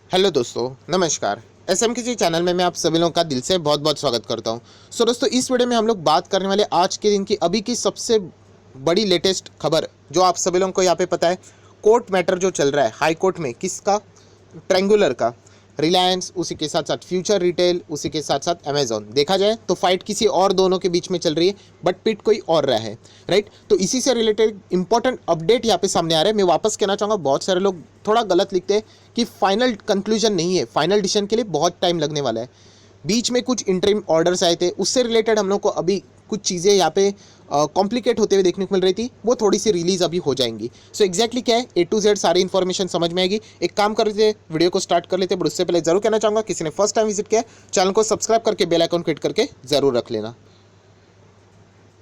Hello दोस्तों, नमस्कार। SM किसी चैनल में मैं आप सभी लोगों का दिल से बहुत बहुत स्वागत करता हूं। दोस्तों, इस वीडियो में हम लोग बात करने वाले आज के दिन की अभी की सबसे बड़ी लेटेस्ट खबर जो आप सभी लोगों को यहाँ पे पता है। कोर्ट मैटर जो चल रहा है हाई कोर्ट में, किसका? ट्रेंगुलर का। रिलायंस, उसी के साथ साथ फ्यूचर रिटेल, उसी के साथ साथ अमेजॉन। देखा जाए तो फाइट किसी और दोनों के बीच में चल रही है, बट पिट कोई और रहा है, राइट। तो इसी से रिलेटेड इंपॉर्टेंट अपडेट यहाँ पे सामने आ रहा है। मैं वापस कहना चाहूँगा, बहुत सारे लोग थोड़ा गलत लिखते हैं कि फाइनल कंक्लूजन नहीं है, फाइनल डिसीजन के लिए बहुत टाइम लगने वाला है। बीच में कुछ इंटरिम ऑर्डर्स आए थे, उससे रिलेटेड हम लोग को अभी कुछ चीज़ें यहाँ पे कॉम्प्लिकेट होते हुए देखने को मिल रही थी, वो थोड़ी सी रिलीज अभी हो जाएंगी। सो एग्जैक्टली क्या है, ए टू जेड सारी इन्फॉर्मेशन समझ में आएगी। एक काम कर लेते, वीडियो को स्टार्ट कर लेते, बट उससे पहले जरूर कहना चाहूँगा, किसी ने फर्स्ट टाइम विजिट किया चैनल को सब्सक्राइब करके बेल आइकन क्लिक करके जरूर रख लेना।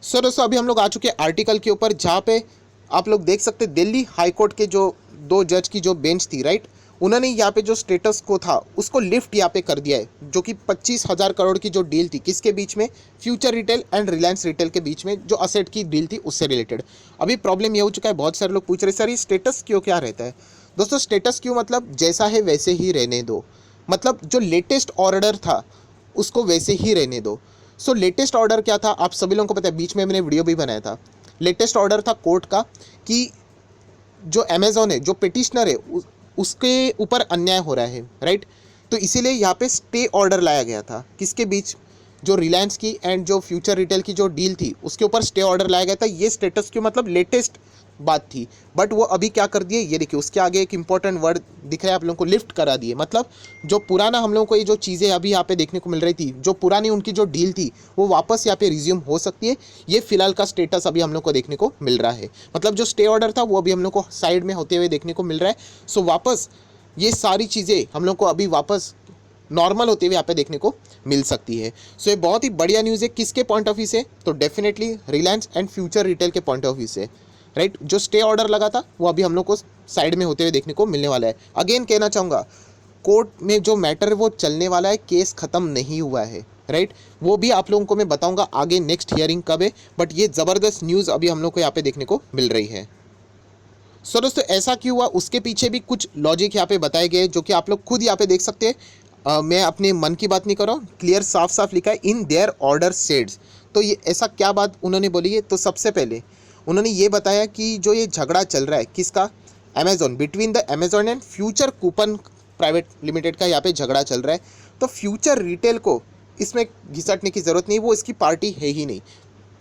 सो दोस्तों, अभी हम लोग आ चुके हैं आर्टिकल के ऊपर, जहाँ पे आप लोग देख सकते हैं दिल्ली हाई कोर्ट के जो दो जज की जो बेंच थी, राइट, उन्होंने यहाँ पे जो स्टेटस को था उसको लिफ्ट यहाँ पे कर दिया है, जो कि 25,000 करोड़ की जो डील थी, किसके बीच में? Future Retail and Reliance retail के बीच में जो असेट की डील थी उससे रिलेटेड। अभी प्रॉब्लम ये हो चुका है, बहुत सारे लोग पूछ रहे सर ये स्टेटस क्यों क्या रहता है। दोस्तों, स्टेटस क्यों मतलब जैसा है वैसे ही रहने दो, मतलब जो लेटेस्ट ऑर्डर था उसको वैसे ही रहने दो। सो लेटेस्ट ऑर्डर क्या था आप सभी लोगों को पता है, बीच में मैंने वीडियो भी बनाया था। लेटेस्ट ऑर्डर था कोर्ट का कि जो अमेजोन है, जो पिटिशनर है, उसके ऊपर अन्याय हो रहा है, राइट। तो इसीलिए यहाँ पे स्टे ऑर्डर लाया गया था, किसके बीच? जो रिलायंस की एंड जो फ्यूचर रिटेल की जो डील थी उसके ऊपर स्टे ऑर्डर लाया गया था। ये स्टेटस क्यों मतलब लेटेस्ट बात थी, बट वो अभी क्या कर दिए, ये देखिए उसके आगे एक इंपॉर्टेंट वर्ड दिख रहा है आप लोगों को, लिफ्ट करा दिए। मतलब जो पुराना हम लोगों को ये जो चीज़ें अभी यहाँ पे देखने को मिल रही थी, जो पुरानी उनकी जो डील थी वो वापस यहाँ पे रिज्यूम हो सकती है। ये फिलहाल का स्टेटस अभी हम लोग को देखने को मिल रहा है। मतलब जो स्टे ऑर्डर था वो अभी हम लोग को साइड में होते हुए देखने को मिल रहा है। सो वापस ये सारी चीज़ें हम लोग को अभी वापस नॉर्मल होते हुए यहाँ पे देखने को मिल सकती है। सो ये बहुत ही बढ़िया न्यूज़ है। किसके पॉइंट ऑफ व्यू से? तो definitely Reliance and future retail के पॉइंट ऑफ व्यू से, राइट। जो स्टे ऑर्डर लगा था वो अभी हम लोग को साइड में होते हुए देखने को मिलने वाला है। अगेन कहना चाहूँगा, कोर्ट में जो मैटर है वो चलने वाला है, केस ख़त्म नहीं हुआ है, राइट। वो भी आप लोगों को मैं बताऊंगा आगे नेक्स्ट हियरिंग कब है, बट ये ज़बरदस्त न्यूज़ अभी हम लोग को यहाँ पे देखने को मिल रही है। सो दोस्तों, ऐसा क्यों हुआ उसके पीछे भी कुछ लॉजिक यहाँ पे बताए गए, जो कि आप लोग खुद यहाँ पे देख सकते हैं। मैं अपने मन की बात नहीं कर रहा हूँ, क्लियर साफ साफ लिखा है इन देयर ऑर्डर सेड्स। तो ये ऐसा क्या बात उन्होंने बोली है? तो सबसे पहले उन्होंने ये बताया कि जो ये झगड़ा चल रहा है, किसका? Amazon, between the Amazon and future coupon private limited का यहाँ पे झगड़ा चल रहा है। तो फ्यूचर रिटेल को इसमें घिसटने की ज़रूरत नहीं, वो इसकी पार्टी है ही नहीं।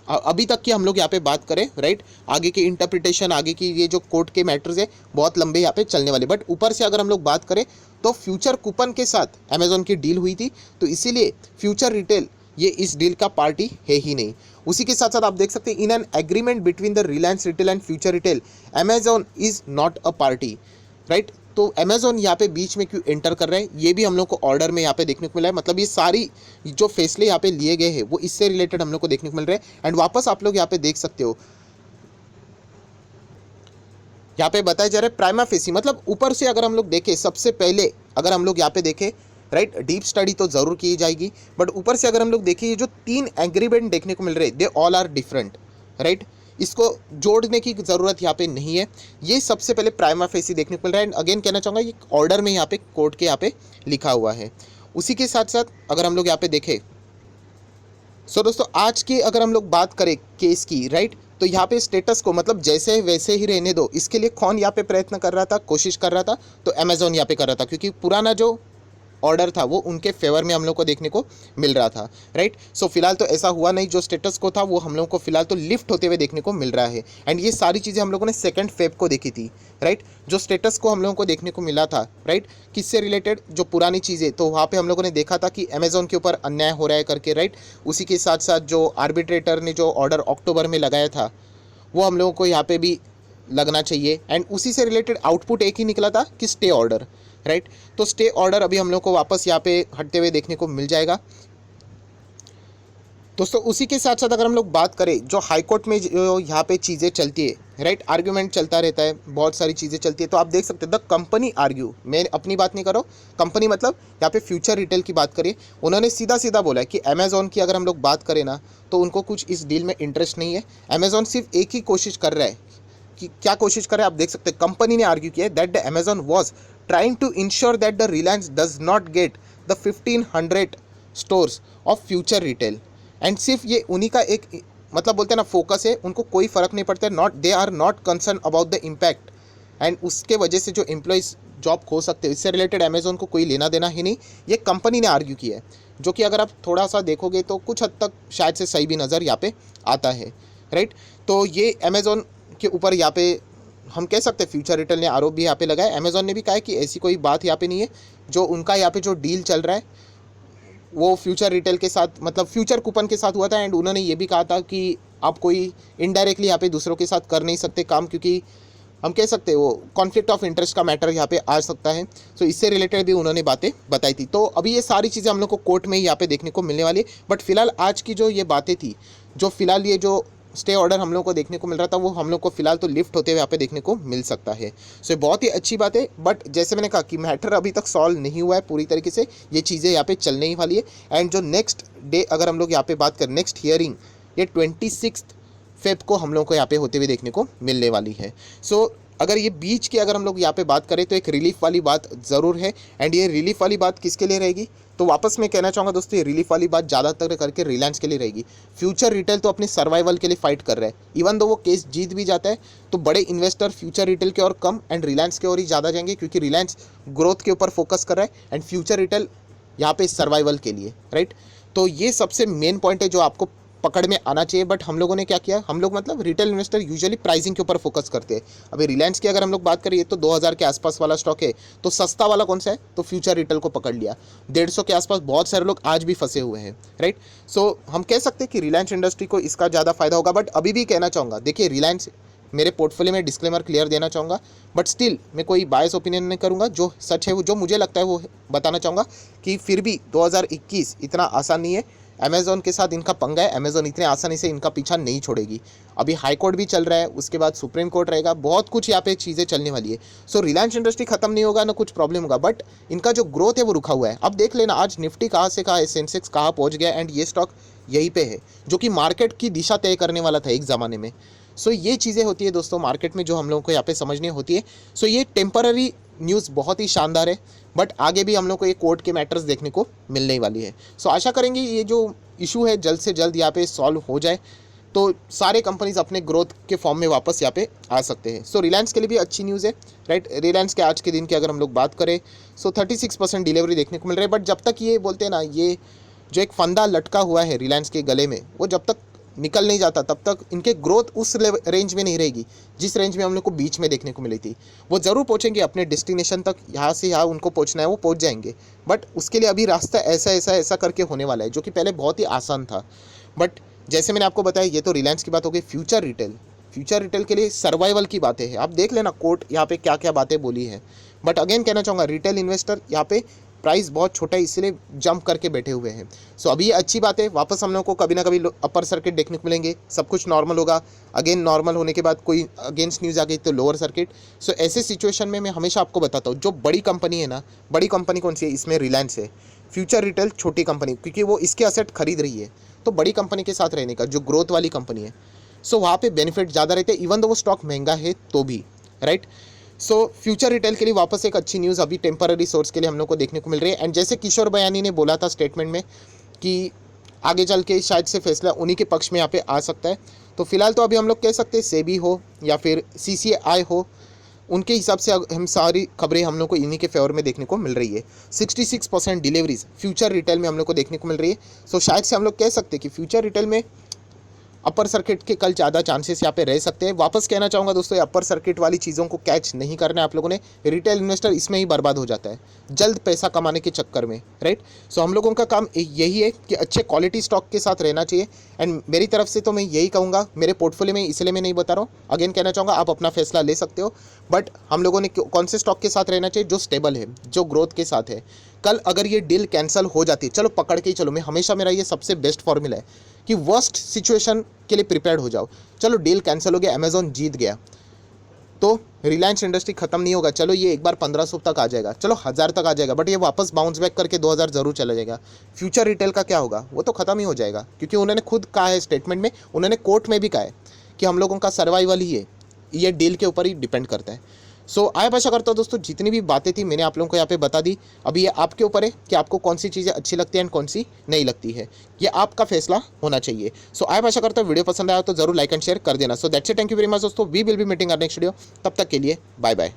अभी तक की हम लोग यहाँ पे बात करें, राइट, आगे की इंटरप्रिटेशन, आगे की ये जो कोर्ट के मैटर्स है बहुत लंबे यहाँ पे चलने वाले। बट ऊपर से अगर हम लोग बात करें तो फ्यूचर कूपन के साथ अमेजॉन की डील हुई थी, तो इसीलिए फ्यूचर रिटेल ये इस डील का पार्टी है ही नहीं। उसी के साथ साथ आप देख सकते हैं in an agreement between the Reliance retail and future retail Amazon is not a party, right. तो अमेजॉन यहाँ पे बीच में क्यों एंटर कर रहे हैं, ये भी हम लोग को ऑर्डर में यहाँ पे देखने को मिला है। मतलब ये सारी जो फैसले यहाँ पे लिए गए हैं वो इससे रिलेटेड हम लोग को देखने को मिल रहे हैं। एंड वापस आप लोग यहाँ पे देख सकते हो, यहाँ पे बताया जा रहा है प्राइमा फेसी, मतलब ऊपर से अगर हम लोग देखें, सबसे पहले अगर हम लोग यहाँ पे देखें, राइट, डीप स्टडी तो ज़रूर की जाएगी, बट ऊपर से अगर हम लोग देखें, ये जो 3 एग्रीमेंट देखने को मिल रहे हैं they all are different, right. इसको जोड़ने की ज़रूरत यहाँ पे नहीं है। ये सबसे पहले प्राइमा फेसी देखने को मिल रहा है। एंड अगेन कहना चाहूँगा, ये ऑर्डर में यहाँ पे कोर्ट के यहाँ पे लिखा हुआ है। उसी के साथ साथ अगर हम लोग यहाँ पे देखें, सो दोस्तों आज की अगर हम लोग बात करें केस की, राइट, तो यहाँ पे स्टेटस को मतलब जैसे है वैसे ही रहने दो, इसके लिए कौन यहाँ पे प्रयत्न कर रहा था, कोशिश कर रहा था? तो अमेजोन यहाँ पे कर रहा था, क्योंकि पुराना जो ऑर्डर था वो उनके फेवर में हम लोग को देखने को मिल रहा था, राइट। सो फिलहाल तो ऐसा हुआ नहीं, जो स्टेटस को था वो हम लोग को फिलहाल तो लिफ्ट होते हुए देखने को मिल रहा है। एंड ये सारी चीज़ें हम लोगों ने 2 फेब को देखी थी, राइट। जो स्टेटस को हम लोगों को देखने को मिला था, राइट, किससे रिलेटेड? जो पुरानी चीज़ें, तो वहाँ पे हम लोगों ने देखा था कि अमेजोन के ऊपर अन्याय हो रहा है करके, राइट। उसी के साथ साथ जो आर्बिट्रेटर ने जो ऑर्डर अक्टूबर में लगाया था वो हम लोगों को यहाँ पे भी लगना चाहिए। एंड उसी से रिलेटेड आउटपुट एक ही निकला था कि स्टे ऑर्डर, राइट। तो स्टे ऑर्डर अभी हम लोग को वापस यहाँ पे हटते हुए देखने को मिल जाएगा। दोस्तों, उसी के साथ साथ अगर हम लोग बात करें, जो हाई कोर्ट में जो यहाँ पे चीज़ें चलती है, राइट, आर्ग्यूमेंट चलता रहता है, बहुत सारी चीज़ें चलती है। तो आप देख सकते हैं द कंपनी आर्ग्यू, मैं अपनी बात नहीं कर रहा हूँ, कंपनी मतलब यहाँ पे फ्यूचर रिटेल की बात करिए, उन्होंने सीधा सीधा बोला है कि अमेजॉन की अगर हम लोग बात करें ना, तो उनको कुछ इस डील में इंटरेस्ट नहीं है। अमेजॉन सिर्फ एक ही कोशिश कर रहा है, क्या कोशिश करे आप देख सकते हैं, कंपनी ने आर्ग्यू किया that the Amazon was trying to ensure that the Reliance does not get the 1500 stores of Future Retail. And सिर्फ ये उन्हीं का एक मतलब बोलते हैं ना फोकस है, उनको कोई फ़र्क नहीं पड़ता है, not they are not concern about the impact. And उसके वजह से जो एम्प्लॉयज़ जॉब खो सकते हैं, इससे रिलेटेड अमेजोन को कोई लेना देना ही नहीं, ये कंपनी ने आर्ग्यू किया है, जो कि अगर आप थोड़ा सा देखोगे तो कुछ हद तक शायद से सही भी नज़र यहाँ पे आता है, राइट। तो ये अमेजोन के ऊपर यहाँ पे हम कह सकते हैं फ्यूचर रिटेल ने आरोप भी यहाँ पे लगाया। अमेजोन ने भी कहा है कि ऐसी कोई बात यहाँ पे नहीं है, जो उनका यहाँ पे जो डील चल रहा है वो फ्यूचर रिटेल के साथ मतलब फ्यूचर कूपन के साथ हुआ था। एंड उन्होंने ये भी कहा था कि आप कोई इनडायरेक्टली यहाँ पे दूसरों के साथ कर नहीं सकते काम, क्योंकि हम कह सकते हैं वो कॉन्फ्लिक्ट ऑफ इंटरेस्ट का मैटर यहाँ पे आ सकता है। सो इससे रिलेटेड भी उन्होंने बातें बताई थी। तो अभी ये सारी चीज़ें हम लोग को कोर्ट में ही यहाँ पे देखने को मिलने वाली है। बट फिलहाल आज की जो ये बातें थी, जो फिलहाल ये जो स्टे ऑर्डर हम लोग को देखने को मिल रहा था, वो हम लोग को फिलहाल तो लिफ्ट होते हुए यहाँ पे देखने को मिल सकता है। सो ये बहुत ही अच्छी बात है। बट जैसे मैंने कहा कि मैटर अभी तक सॉल्व नहीं हुआ है पूरी तरीके से, ये चीज़ें यहाँ पे चलने ही वाली है। एंड जो नेक्स्ट डे अगर हम लोग यहाँ पे बात करें, नेक्स्ट हियरिंग ये 26 फेब को हम लोग को यहाँ पे होते हुए देखने को मिलने वाली है। सो अगर ये बीच की अगर हम लोग यहाँ पे बात करें तो एक रिलीफ वाली बात ज़रूर है। एंड ये रिलीफ वाली बात किसके लिए रहेगी, तो वापस मैं कहना चाहूँगा दोस्तों, ये रिलीफ वाली बात ज़्यादातर करके रिलायंस के लिए रहेगी। फ्यूचर रिटेल तो अपने सर्वाइवल के लिए फाइट कर रहा है, इवन दो वो केस जीत भी जाता है तो बड़े इन्वेस्टर फ्यूचर रिटेल के और कम एंड रिलायंस के और ही ज़्यादा जाएंगे, क्योंकि रिलायंस ग्रोथ के ऊपर फोकस कर रहा है एंड फ्यूचर रिटेल यहाँ पे सर्वाइवल के लिए, राइट। तो ये सबसे मेन पॉइंट है जो आपको पकड़ में आना चाहिए। बट हम लोगों ने क्या किया, हम लोग मतलब रिटेल इन्वेस्टर यूजुअली प्राइसिंग के ऊपर फोकस करते हैं। अभी रिलायंस की अगर हम लोग बात करें तो 2000 के आसपास वाला स्टॉक है, तो सस्ता वाला कौन सा है, तो फ्यूचर रिटेल को पकड़ लिया। 150 के आसपास बहुत सारे लोग आज भी फंसे हुए हैं, राइट। सो हम कह सकते हैं कि रिलायंस इंडस्ट्री को इसका ज़्यादा फायदा होगा। बट अभी भी कहना चाहूँगा, देखिए रिलायंस मेरे पोर्टफोलियो में डिस्क्लेमर क्लियर देना चाहूँगा, बट स्टिल मैं कोई बायस ओपिनियन नहीं करूँगा। जो सच है वो जो मुझे लगता है वो बताना चाहूँगा कि फिर भी 2021 इतना आसान नहीं है। अमेज़ॉन के साथ इनका पंगा है, अमेज़ॉन इतने आसानी से इनका पीछा नहीं छोड़ेगी। अभी हाई कोर्ट भी चल रहा है, उसके बाद सुप्रीम कोर्ट रहेगा, बहुत कुछ यहाँ पे चीज़ें चलने वाली है। सो रिलायंस इंडस्ट्री खत्म नहीं होगा, ना कुछ प्रॉब्लम होगा, बट इनका जो ग्रोथ है वो रुका हुआ है। अब देख लेना आज निफ्टी कहाँ से कहाँ है, सेंसेक्स कहाँ पहुँच गया, एंड ये स्टॉक यहीं पे है जो कि मार्केट की दिशा तय करने वाला था एक ज़माने में। सो ये चीज़ें होती है दोस्तों मार्केट में, जो हम लोगों को यहाँ पे समझनी होती है। सो ये टेम्पररी न्यूज़ बहुत ही शानदार है, बट आगे भी हम लोग को ये कोर्ट के मैटर्स देखने को मिलने ही वाली है। सो आशा करेंगे ये जो इशू है जल्द से जल्द यहाँ पे सॉल्व हो जाए, तो सारे कंपनीज अपने ग्रोथ के फॉर्म में वापस यहाँ पे आ सकते हैं। सो रिलायंस के लिए भी अच्छी न्यूज़ है, राइट। रिलायंस के आज के दिन की अगर हम लोग बात करें, सो 36% डिलीवरी देखने को मिल रही है। बट जब तक ये बोलते हैं ना, ये जो एक फंदा लटका हुआ है रिलायंस के गले में, वो जब तक निकल नहीं जाता तब तक इनके ग्रोथ उस रेंज में नहीं रहेगी जिस रेंज में हम लोग को बीच में देखने को मिली थी। वो ज़रूर पहुंचेंगे अपने डेस्टिनेशन तक, यहाँ से यहाँ उनको पहुंचना है वो पहुंच जाएंगे, बट उसके लिए अभी रास्ता ऐसा ऐसा ऐसा करके होने वाला है, जो कि पहले बहुत ही आसान था। बट जैसे मैंने आपको बताया, ये तो रिलायंस की बात हो गई। फ्यूचर रिटेल के लिए सर्वाइवल की बातें हैं। आप देख लेना कोर्ट यहाँ पे क्या क्या बातें बोली है। बट अगेन कहना चाहूँगा, रिटेल इन्वेस्टर यहाँ पे प्राइस बहुत छोटा है, इसलिए जंप करके बैठे हुए हैं। सो अभी ये अच्छी बात है, वापस हम लोग को कभी ना कभी अपर सर्किट देखने को मिलेंगे, सब कुछ नॉर्मल होगा। अगेन नॉर्मल होने के बाद कोई अगेंस्ट न्यूज़ आ गई तो लोअर सर्किट। सो ऐसे सिचुएशन में मैं हमेशा आपको बताता हूँ, जो बड़ी कंपनी है ना, बड़ी कंपनी कौन सी है, इसमें रिलायंस है। फ्यूचर रिटेल छोटी कंपनी, क्योंकि वो इसके असेट खरीद रही है, तो बड़ी कंपनी के साथ रहने का, जो ग्रोथ वाली कंपनी है, सो वहाँ पे बेनिफिट ज़्यादा रहते हैं, इवन दो वो स्टॉक महंगा है तो भी, राइट। सो फ्यूचर रिटेल के लिए वापस एक अच्छी न्यूज़ अभी टेम्पररी सोर्स के लिए हम लोग को देखने को मिल रही है। एंड जैसे किशोर बयानी ने बोला था स्टेटमेंट में कि आगे चल के शायद से फैसला उन्हीं के पक्ष में यहाँ पे आ सकता है, तो फिलहाल तो अभी हम लोग कह सकते हैं सेबी हो या फिर CCI हो, उनके हिसाब से हम सारी खबरें हम लोग को इन्हीं के फेवर में देखने को मिल रही है। 66% डिलीवरीज फ्यूचर रिटेल में हम लोग को देखने को मिल रही है। सो शायद से हम लोग कह सकते हैं कि फ्यूचर रिटेल में अपर सर्किट के कल ज़्यादा चांसेस यहाँ पे रह सकते हैं। वापस कहना चाहूँगा दोस्तों, अपर सर्किट वाली चीज़ों को कैच नहीं करना है आप लोगों ने। रिटेल इन्वेस्टर इसमें ही बर्बाद हो जाता है जल्द पैसा कमाने के चक्कर में, राइट। सो हम लोगों का काम यही है कि अच्छे क्वालिटी स्टॉक के साथ रहना चाहिए। एंड मेरी तरफ से तो मैं यही कहूँगा, मेरे पोर्टफोलियो में इसलिए मैं नहीं बता रहा हूँ, अगेन कहना चाहूँगा आप अपना फैसला ले सकते हो। बट हम लोगों ने कौन से स्टॉक के साथ रहना चाहिए, जो स्टेबल है, जो ग्रोथ के साथ है। कल अगर ये डील कैंसिल हो जाती है, चलो पकड़ के ही चलो, मैं हमेशा मेरा ये सबसे बेस्ट फॉर्मूला है कि वर्स्ट सिचुएशन के लिए प्रिपेयर्ड हो जाओ। चलो डील कैंसिल हो गया, अमेजॉन जीत गया, तो रिलायंस इंडस्ट्री खत्म नहीं होगा। चलो ये एक बार 1500 तक आ जाएगा, चलो 1000 तक आ जाएगा, बट ये वापस बाउंस बैक करके 2000 जरूर चला जाएगा। फ्यूचर रिटेल का क्या होगा, वो तो खत्म ही हो जाएगा, क्योंकि उन्होंने खुद कहा है स्टेटमेंट में, उन्होंने कोर्ट में भी कहा है कि हम लोगों का सर्वाइवल ही है, ये डील के ऊपर ही डिपेंड करता है। सो आई आशा करता हूँ दोस्तों जितनी भी बातें थी मैंने आप लोगों को यहाँ पे बता दी। अभी ये आपके ऊपर है कि आपको कौन सी चीज़ें अच्छी लगती हैं एंड कौन सी नहीं लगती है, ये आपका फैसला होना चाहिए। सो आई आशा करता हूँ वीडियो पसंद आया तो जरूर लाइक एंड शेयर कर देना। So that's it, thank you very much दोस्तों, we will be meeting our next video, तब तक के लिए बाय बाय।